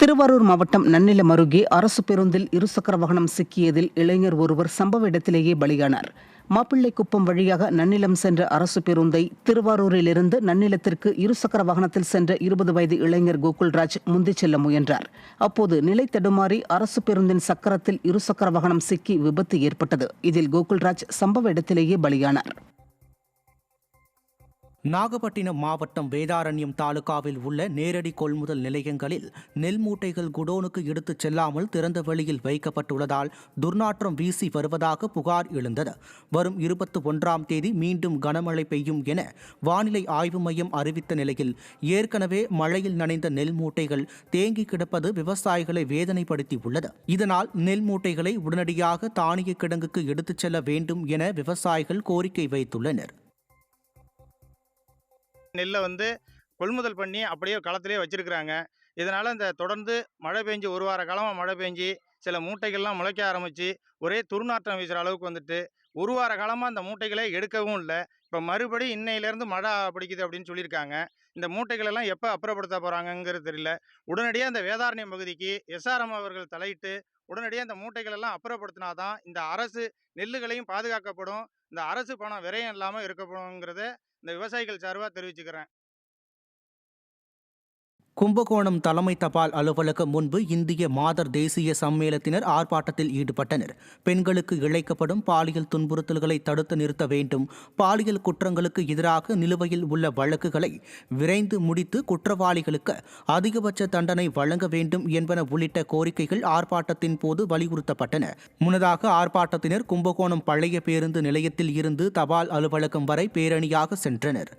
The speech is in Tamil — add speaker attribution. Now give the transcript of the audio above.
Speaker 1: திருவாரூர் மாவட்டம் நன்னிலம் அருகே அரசு பேருந்தில் இருசக்கர வாகனம் சிக்கியதில் இளைஞர் ஒருவர் சம்பவ இடத்திலேயே பலியானார். மாப்பிள்ளைக்குப்பம் வழியாக நன்னிலம் சென்ற அரசு பேருந்தை திருவாரூரிலிருந்து நன்னிலத்திற்கு இருசக்கர வாகனத்தில் சென்ற 20 வயது இளைஞர் கோகுல்ராஜ் முந்திச் செல்ல முயன்றார். அப்போது நிலை தடுமாறி அரசு பேருந்தின் சக்கரத்தில் இருசக்கர வாகனம் சிக்கி விபத்து ஏற்பட்டது. இதில் கோகுல்ராஜ் சம்பவ இடத்திலேயே பலியானார்.
Speaker 2: நாகப்பட்டினம் மாவட்டம் வேதாரண்யம் தாலுகாவில் உள்ள நேரடி கொள்முதல் நிலையங்களில் நெல் மூட்டைகள் குடோனுக்கு எடுத்துச் செல்லாமல் திறந்த வெளியில் வைக்கப்பட்டுள்ளதால் துர்நாற்றம் வீசி வருவதாக புகார் எழுந்தது. வரும் 21ஆம் தேதி மீண்டும் கனமழை பெய்யும் என வானிலை ஆய்வு மையம் அறிவித்த நிலையில் ஏற்கனவே மழையில் நனைந்த நெல் மூட்டைகள் தேங்கி கிடப்பது விவசாயிகளை வேதனைப்படுத்தியுள்ளது. இதனால் நெல் மூட்டைகளை உடனடியாக தானிய கிடங்குக்கு எடுத்துச் செல்ல வேண்டும் என விவசாயிகள் கோரிக்கை வைத்துள்ளனர்.
Speaker 3: நெல்லை கொள்முதல் பண்ணி அப்படியே களத்திலே வச்சிருக்கிறாங்க. இதனால் இந்த தொடர்ந்து மழை பெஞ்சு ஒரு வார காலமாக மழை பெஞ்சு சில மூட்டைகள்லாம் முளைக்க ஆரம்பித்து ஒரே துர்நாற்றம் வீசுகிற அளவுக்கு ஒரு வார காலமாக அந்த மூட்டைகளை எடுக்கவும் இல்லை. இப்போ மறுபடி இன்னையிலேருந்து மழை பிடிக்குது அப்படின்னு சொல்லியிருக்காங்க. இந்த மூட்டைகளெல்லாம் எப்போ அப்புறப்படுத்த போகிறாங்கங்கிறது தெரியல. உடனடியாக இந்த வேதாரண்யம் பகுதிக்கு எஸ்ஆர்எம் அவர்கள் தலையிட்டு உடனடியாக இந்த மூட்டைகளெல்லாம் அப்புறப்படுத்தினாதான் இந்த அரசு நெல்லுகளையும் பாதுகாக்கப்படும், இந்த அரசு பணம் விரயம் இல்லாமல் இருக்கப்படுங்கிறத இந்த விவசாயிகள் சார்பாக தெரிவிச்சுக்கிறேன்.
Speaker 2: கும்பகோணம் தலைமை தபால் அலுவலகம் முன்பு இந்திய மாதர் தேசிய சம்மேளத்தினர் ஆர்ப்பாட்டத்தில் ஈடுபட்டனர். பெண்களுக்கு இழைக்கப்படும் பாலியல் துன்புறுத்தல்களை தடுத்து நிறுத்த வேண்டும், பாலியல் குற்றங்களுக்கு எதிராக நிலுவையில் உள்ள வழக்குகளை விரைந்து முடித்து குற்றவாளிகளுக்கு அதிகபட்ச தண்டனை வழங்க வேண்டும் என்பன உள்ளிட்ட கோரிக்கைகள் ஆர்ப்பாட்டத்தின் போது வலியுறுத்தப்பட்டன. முன்னதாக ஆர்ப்பாட்டத்தினர் கும்பகோணம் பழைய பேருந்து நிலையத்தில் இருந்து தபால் அலுவலகம் வரை பேரணியாக சென்றனர்.